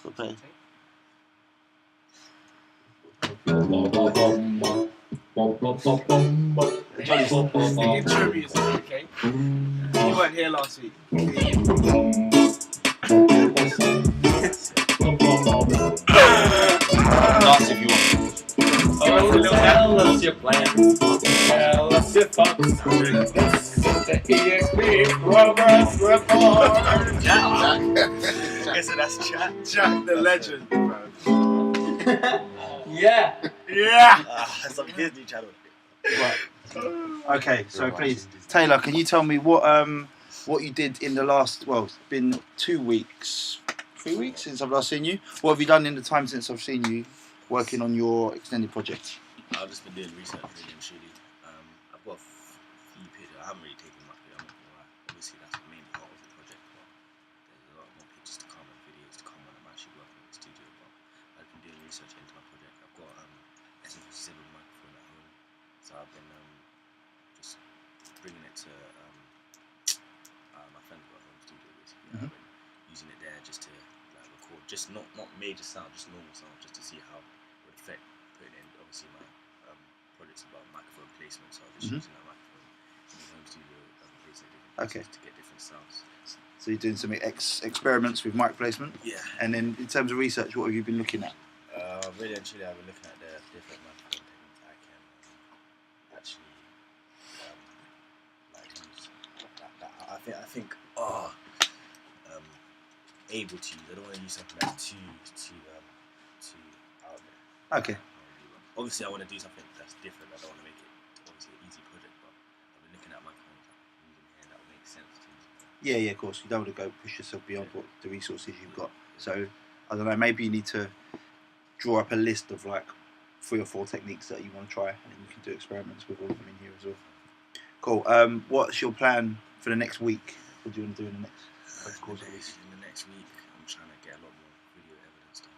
Okay. The intro music, okay? You weren't here last week. Dance if you want. Oh, tell us your plans. Tell us your thoughts. The EXP Progress Report. Guess that's Jack the legend, bro. Yeah. Yeah! Some Disney Channel. Right. Okay, so please, Taylor, can you tell me what you did in the last? Well, it's been 2 weeks, 3 weeks since I've last seen you. What have you done in the time since I've seen you working on your extended project? I've just been doing research really and truly. I've got a few pictures. I haven't really taken much, I'm not gonna lie. Obviously, that's the main part of the project, but there's a lot more pictures to come and videos to come when I'm actually working in the studio. But I've been doing research into my project. I've got SM57 microphone at home, so I've been just bringing it to my friend's got a home studio basically. I've been using it there just to like record, just not major sound, just normal sound, just to see how it would affect putting in. Obviously, my project's about microphone placement, so I'm just using that microphone in the home studio placing different places to get different sounds. So you're doing some experiments with mic placement. Yeah. And then in terms of research, what have you been looking at? Really and truly, I've been looking at the different microphone techniques I can actually like use. I think able to use. I don't want to use something that's too out there. Okay. Obviously, I want to do something that's different. I don't want to make it obviously an easy project, but I've been looking at microphones using here that would make sense to use. Yeah, of course. You don't want to go push yourself beyond what the resources you've got. So I don't know. Maybe you need to draw up a list of like 3 or 4 techniques that you want to try, and then you can do experiments with all of them in here as well. Cool. What's your plan for the next week? What do you want to do in the next? In the next week, I'm trying to get a lot more video evidence done,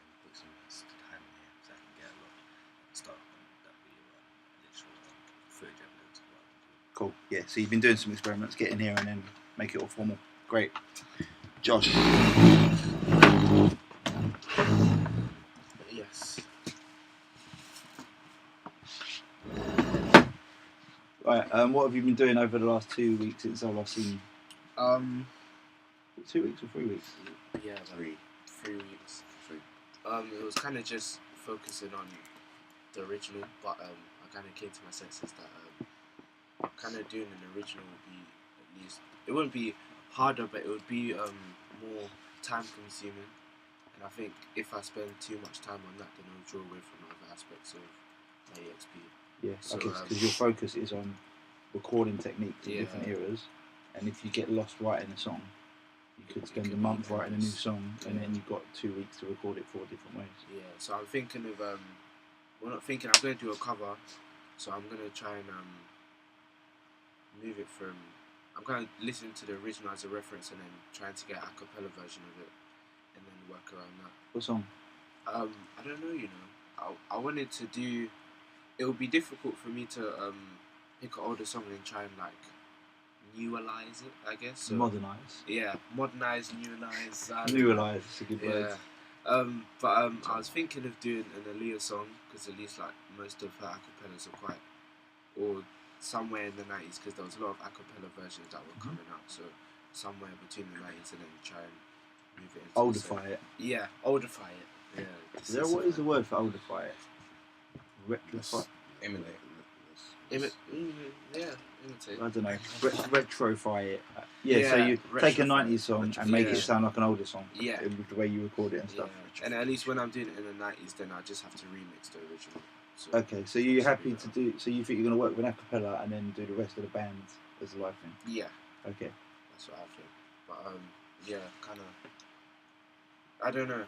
and put some time in here so I can get a lot stuff that we literal footage evidence. Cool. Yeah. So you've been doing some experiments, get in here, and then make it all formal. Great. Josh. Yes. Right. What have you been doing over the last 2 weeks since I've last seen you? 2 weeks or 3 weeks? Yeah, like 3 weeks. It was kind of just focusing on the original, but I kind of came to my senses that kind of doing an original would be at least, it wouldn't be harder, but it would be more time consuming. And I think if I spend too much time on that, then it'll draw away from other aspects of my EXP. Yeah, So, because your focus is on recording techniques in different eras, and if you get lost writing a song, you could spend a month writing a new song, and then you've got 2 weeks to record it 4 different ways. Yeah, so I'm thinking of, I'm going to do a cover, so I'm going to try and move it from, I'm going to listen to the original as a reference and then trying to get a cappella version of it, and then work around that. What song? I don't know, you know. I wanted to do, it would be difficult for me to pick an older song and try and like newize it, I guess. So, Modernise. Yeah, modernize, newize. Newize is a good word. But I was thinking of doing an Aaliyah song, because at least like most of her acapellas are quite, or somewhere in the 90s, because there was a lot of acapella versions that were coming out. So somewhere between the 90s and then try and move it into Oldify it. Yeah, oldify it. Yeah. What is the word for oldify it? Emulate. Imitate. I don't know. Retrofy it. Yeah, so you take a 90s song and make it sound like an older song. Yeah. With the way you record it and stuff. Yeah. And at least when I'm doing it in the 90s, then I just have to remix the original. So okay, so you're happy to do, so you think you're going to work with an acapella and then do the rest of the band as a live thing? Yeah. Okay. That's what I think. But yeah, kind of, I don't know.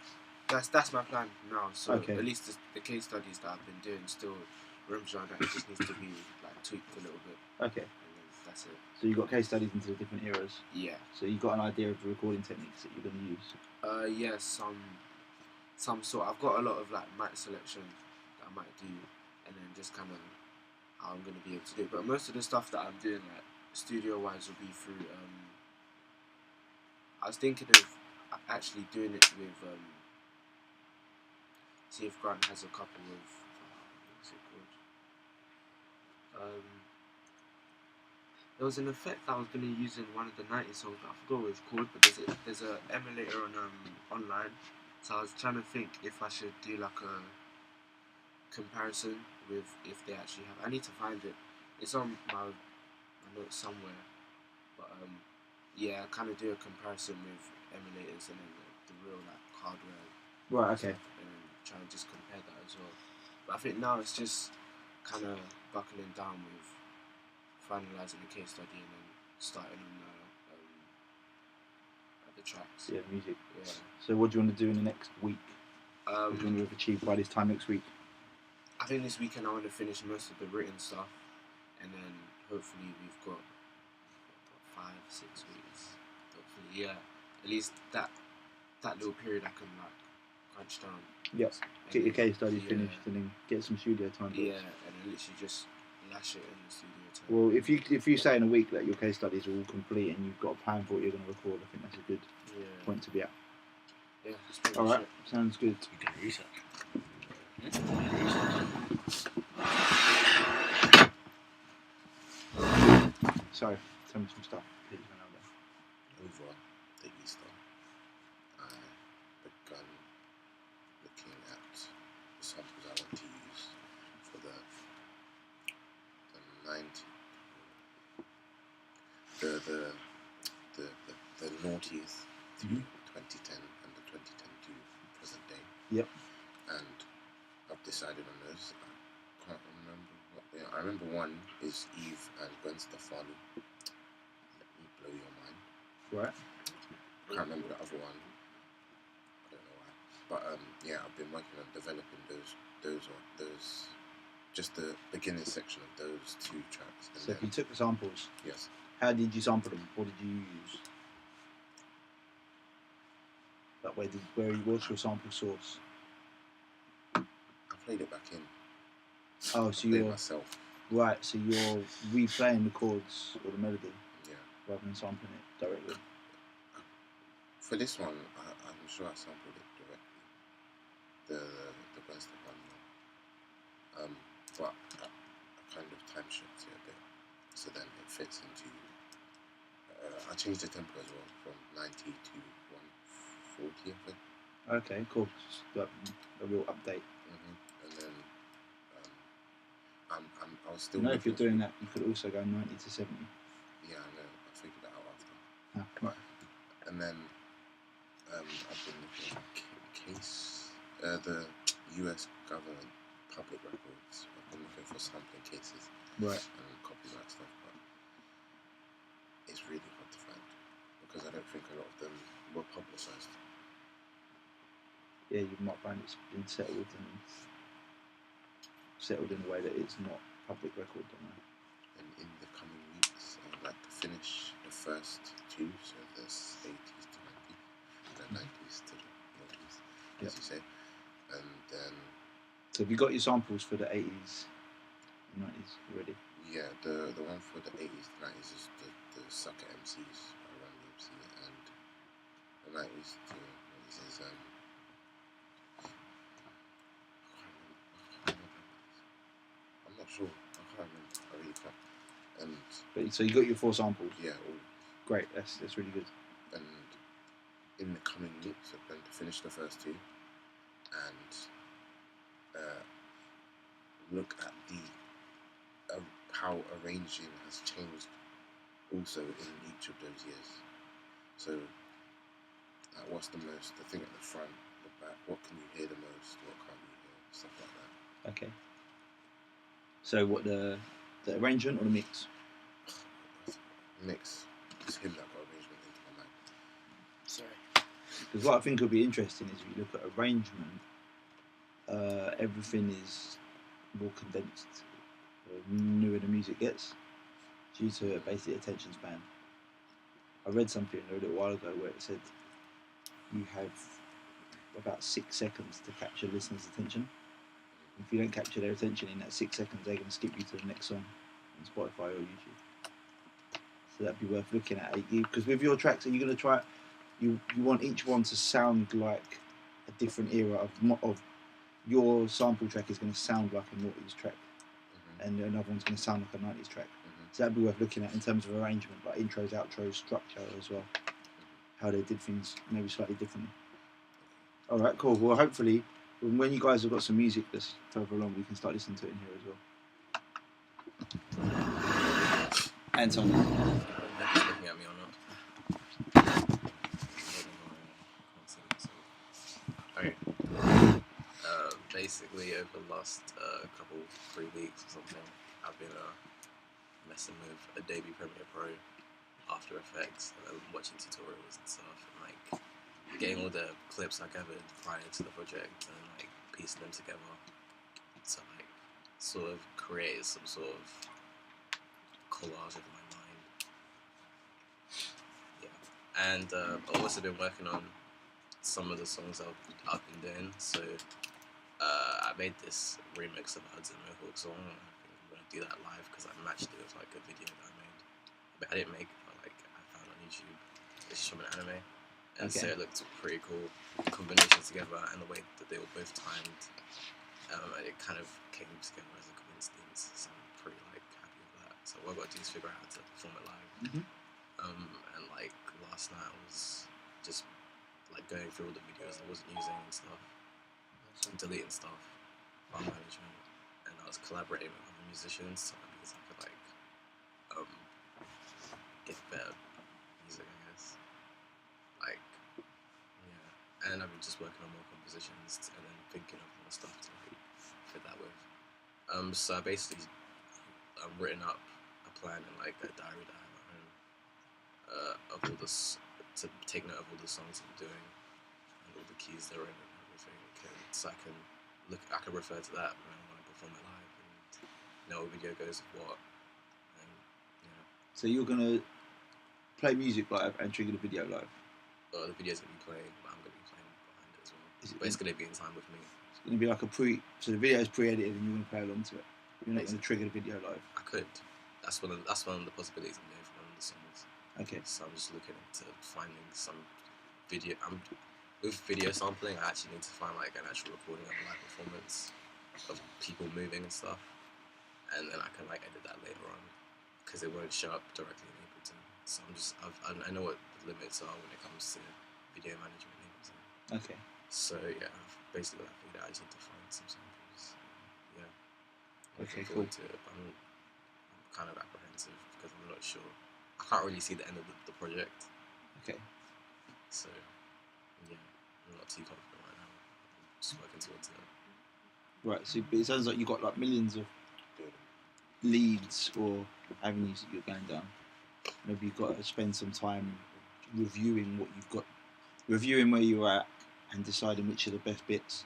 That's my plan now. So at least the case studies that I've been doing still rooms around that. It just needs to be like tweaked a little bit. Okay. And then that's it. So you've got case studies into the different eras. Yeah. So you've got an idea of the recording techniques that you're going to use. Yeah, some sort. I've got a lot of like mic selection that I might do, and then just kind of how I'm going to be able to do it. But most of the stuff that I'm doing, like studio wise, will be through. I was thinking of actually doing it with see if Grant has a couple of what's it called? There was an effect that I was gonna use in one of the 90s songs, but I forgot what it's called. But there's a emulator on online, so I was trying to think if I should do like a comparison with if they actually have. I need to find it. It's on my notes somewhere, but yeah, I kind of do a comparison with emulators and then the real like hardware. Right. Okay. And try and just compare that as well. But I think now it's just kind of buckling down with finalising the case study and then starting on the tracks. Yeah, music. Yeah. So what do you want to do in the next week? What do you want to have achieved by this time next week? I think this weekend I want to finish most of the written stuff, and then hopefully we've got 5-6 weeks. Hopefully, yeah. At least that little period I can like crunch down. Yes. Get your case study finished and then get some studio time. Yeah, and then literally just lash it in the studio time. Well, if you say in a week that your case studies are all complete and you've got a plan for what you're going to record, I think that's a good point to be at. Yeah. That's pretty All much right. it. Sounds good. You can research. So, tell me some stuff, please. Over the Easter, I began looking at the samples I want to use for the 90, the noughties to 2010 and the 2010 to present day. Yep. And I've decided on those. I can't remember what they are. I remember one is Eve and Gwen Stefani. Let me blow your mind. Right. I can't remember the other one. I don't know why. But yeah, I've been working on developing those just the beginning section of those 2 tracks. And So if you took the samples, yes. how did you sample them? What did you use? That way, what's your sample source? I played it back in. Oh, I so played you're myself. right. So you're replaying the chords or the melody Yeah. rather than sampling it directly. For this one, I'm sure I sampled it directly. The Gwen Stefani one. But I kind of time shift it a bit, so then it fits into. I changed the tempo as well from 90 to 140, I think. Okay, cool. Just like a real update. And then I was still. You know, if you're doing that, you could also go 90 to 70. Yeah, I know. I figured that out after. Ah, right. And then I've been looking at case, the US government public records. I've been looking for sampling cases Right. and copyright stuff, but it's really hard to find because I don't think a lot of them were publicised. Yeah, you might find it's been settled in a way that it's not public record. And in the coming weeks, I'd like to finish the first 2, so there's 80s to 90s, and 90s to the 90s, as you say, and then. So have you got your samples for the 80s and 90s already? Yeah, the one for the 80s to 90s is the Sucker MCs, I run the MC, and the 90s to 90s is I'm not sure. I can't remember. I really can't. And But so you got your 4 samples. yeah, all, Great. That's really good. and in the coming weeks, I'm going to finish the first 2 and look at the how arranging has changed also in each of those years. So, what's the thing at the front, the back? What can you hear the most? What can't you hear? Stuff like that. Okay. So what the arrangement or the mix? Mix. It's him that got arrangement into my mind. Sorry. Because what I think would be interesting is if you look at arrangement, everything is more condensed the newer the music gets due to basically attention span. I read something a little while ago where it said you have about 6 seconds to capture listeners' attention. If you don't capture their attention in that 6 seconds, they're going to skip you to the next song on Spotify or YouTube. So that'd be worth looking at. Because with your tracks, are you going to try? you want each one to sound like a different era of your sample track is going to sound like a noughties track, and another one's going to sound like a 90s track. So that'd be worth looking at in terms of arrangement, like intros, outros, structure as well. How they did things maybe slightly differently. All right, cool. Well, hopefully, when you guys have got some music that's further along, we can start listening to it in here as well. Anton. Just looking at me or not. Okay. Basically, over the last couple 3 weeks or something, I've been messing with Adobe Premiere Pro, After Effects, and then watching tutorials and stuff, and like getting all the clips I gathered prior to the project and like piecing them together to like sort of create some sort of collage of my mind. Yeah, and I've also been working on some of the songs I've been doing. So I made this remix of a Hudson Mohawk song. And I think I'm gonna do that live because I matched it with like a video that I made. But I didn't make it, but like I found on YouTube. It's from an anime, and so it looked pretty cool. Combinations together and the way that they were both timed, and it kind of came together as a coincidence. So I'm pretty like happy with that. So what I've got to do is figure out how to perform it live. And like last night I was just like going through all the videos I wasn't using and stuff, and deleting stuff, file management, and I was collaborating with other musicians because I could like get better music, I guess. Like, yeah, and I've been just working on more compositions and then thinking of more stuff to like fit that with. So I basically written up a plan and like a diary that I have at home of all this, to take note of all the songs I'm doing and all the keys they're in and everything, so I can refer to that when I want to perform it live and know what video goes with what. And yeah. So you're gonna play music live and trigger the video live. The video's gonna be playing, but I'm gonna be playing behind it as well. But it's gonna be in time with me. It's gonna be like so the video's pre-edited and you're gonna play along to it. You're not gonna trigger the video live. I could. That's one of the possibilities I'm doing for one of the songs. Okay. So I'm just looking into finding some video. With video sampling, I actually need to find like an actual recording of a live performance of people moving and stuff, and then I can like edit that later on because it won't show up directly in Ableton. So I know what the limits are when it comes to video management in Ableton. Okay. So yeah, I've basically I figured out I just need to find some samples. Yeah. Okay, Looking cool. forward to it. I'm kind of apprehensive because I'm not sure. I can't really see the end of the project. Okay. So yeah, I'm not too confident right now. I'm just working towards it. Right. So it sounds like you've got like millions of leads or avenues that you're going down. Maybe you've got to spend some time reviewing what you've got, reviewing where you're at, and deciding which are the best bits,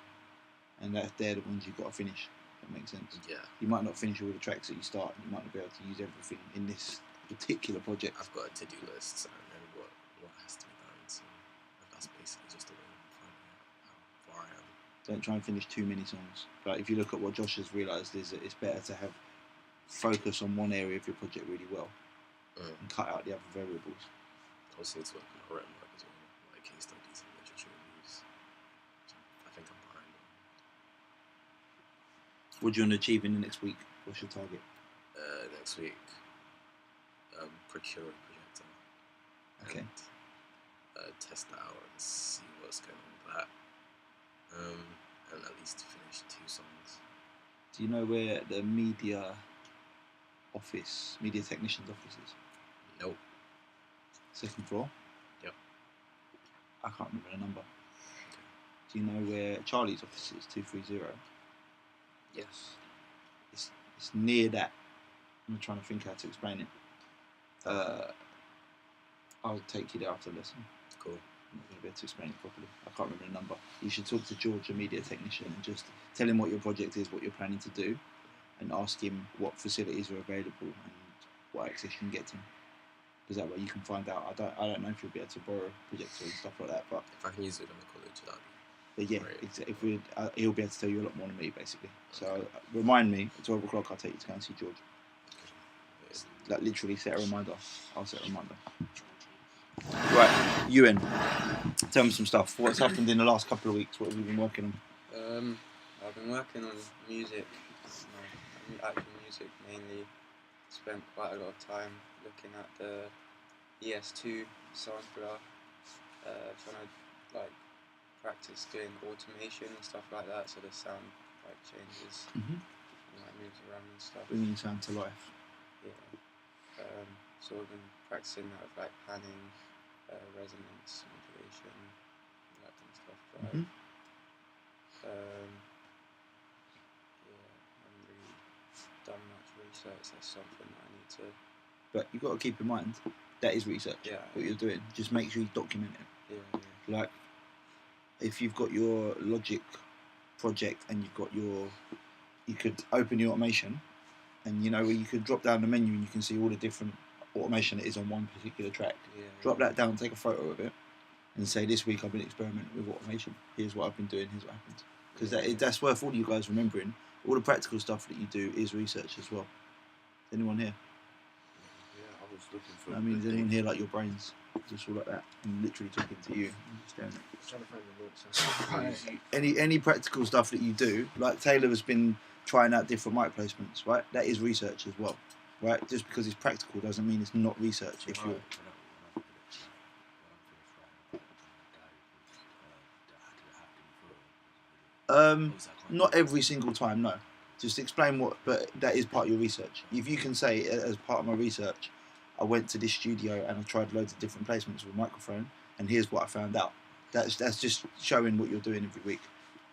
and they're the ones you've got to finish. That makes sense. Yeah. You might not finish all the tracks that you start. You might not be able to use everything in this particular project. I've got a to-do list and then what has to be done. So that's basically just the way I'm finding out how far I am. Don't try and finish too many songs. But if you look at what Josh has realised, is that it's better to have focus on one area of your project really well and cut out the other variables. I also need to work on my written work as well, like case studies and literature reviews. So I think I'm behind on. What do you want to achieve in the next week? What's your target? Next week, procure a projector. Okay. And, test that out and see what's going on with that. And at least finish 2 songs. Do you know where the media technician's office is? Nope. 2nd floor? Yep. I can't remember the number. Do you know where Charlie's office is? 230? Yes. It's near that. I'm trying to think how to explain it. I'll take you there after the lesson. Cool. I'm not going to be able to explain it properly. I can't remember the number. You should talk to George, a media technician, and just tell him what your project is, what you're planning to do, and ask him what facilities are available and what access you can get to him. Because that way you can find out. I don't know if you'll be able to borrow a projector and stuff like that, but if I can use it in the college, that'd be. But yeah, great. He'll be able to tell you a lot more than me, basically. So remind me at 12 o'clock. I'll take you to go and see George. Like literally set a reminder. I'll set a reminder. Right, Ewan, tell me some stuff. What's happened in the last couple of weeks? What have you been working on? I've been working on music, actual music mainly. Spent quite a lot of time looking at the ES2 sampler, trying to like practice doing automation and stuff like that, so the sound like changes and like moves around and stuff. Bringing sound to life. Yeah. So I've been practicing that with like panning, resonance, modulation, all that kind of stuff. But yeah, I haven't really done much research. That's something that I need to. But you've got to keep in mind that is research. Yeah. What you're doing. Just make sure you document it. Yeah. Like, if you've got your Logic project and you've got your, you could open your automation, and you know where you could drop down the menu and you can see all the different automation it is on one particular track. Yeah. Drop that down, take a photo of it, and say, this week I've been experimenting with automation. Here's what I've been doing. Here's what happened. Because that's worth all you guys remembering. All the practical stuff that you do is research as well. Anyone here? Yeah, I was looking for. I mean, is anyone here like your brains? Just all like that. I'm literally talking to you. I'm just staring at you. Trying to find the notes. Any practical stuff that you do, like Taylor has been trying out different mic placements, right? That is research as well, right? Just because it's practical doesn't mean it's not research. If you're not every single time, no. Just explain what, but that is part of your research. If you can say, as part of my research, I went to this studio and I tried loads of different placements with a microphone, and here's what I found out. That's just showing what you're doing every week.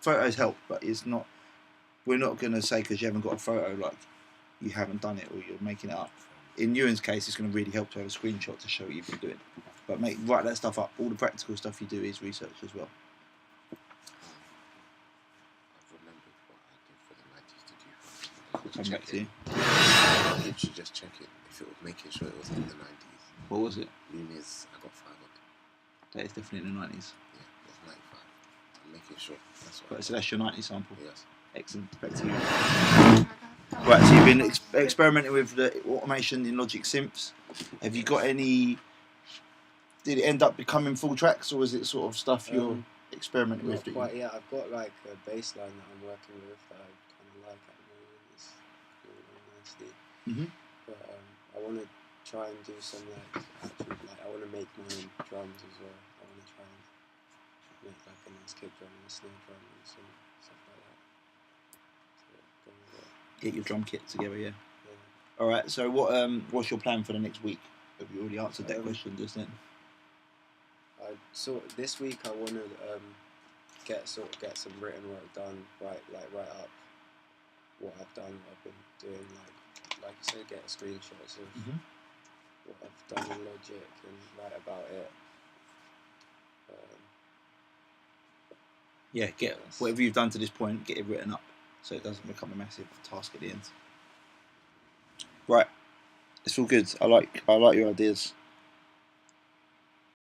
Photos help, but it's not. We're not going to say because you haven't got a photo like you haven't done it or you're making it up. In Ewan's case, it's going to really help to have a screenshot to show what you've been doing. But write that stuff up. All the practical stuff you do is research as well. I've remembered what I did for the 90s to do. Come back to you. I literally just check it if it was making sure it was in the 90s. What was it? Lumi's, I got 5 on it. That is definitely in the 90s. Yeah, it's 95. I'm making sure. That's what. Right, so that's your 90 sample. Yes. Excellent. Back to you. Right, so you've been experimenting with the automation in Logic Synths. Have you got any? Did it end up becoming full tracks, or is it sort of stuff you're experimenting with? Not quite yet. I've got like a bass line that I'm working with that I kind of like at the moment. It's going nicely. But I want to try and do some like actual, like I want to make my own drums as well. I want to try and make like a nice kick drum and a snare drum and some stuff like that. So go with it. Get your drum kit together, yeah. Yeah. All right. So what's your plan for the next week? Have you already answered that question just then? So this week I want to get some written work done, write up what I've done, what I've been doing, like you said, get screenshots of what I've done in Logic and write about it. Yeah, get whatever you've done to this point, get it written up so it doesn't become a massive task at the end. Right, it's all good. I like your ideas.